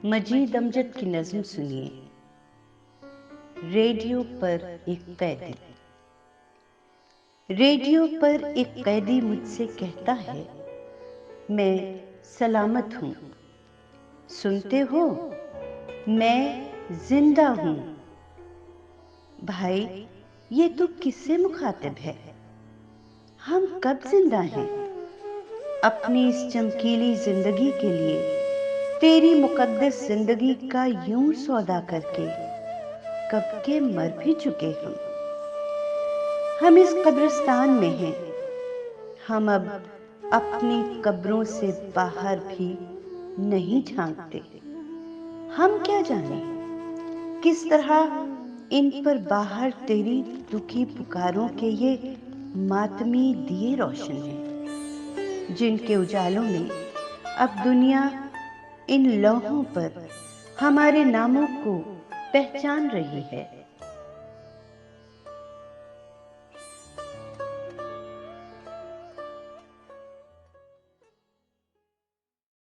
मजीद अमजद की नज़्म सुनिए। रेडियो पर एक कैदी। रेडियो पर एक कैदी मुझसे कहता है, मैं सलामत हूँ। सुनते हो, मैं जिंदा हूँ। भाई, ये तो किससे मुखातिब है? हम कब जिंदा हैं? अपनी इस चमकीली जिंदगी के लिए तेरी मुकद्दस जिंदगी का यूं सौदा करके कब के मर भी चुके हम इस कब्रिस्तान में हैं। हम अब अपनी कब्रों से बाहर भी नहीं झांकते। हम क्या जाने किस तरह इन पर बाहर तेरी दुखी पुकारों के ये मातमी दिए रोशन हैं, जिनके उजालों में अब दुनिया इन लौहों पर हमारे नामों को पहचान रही है।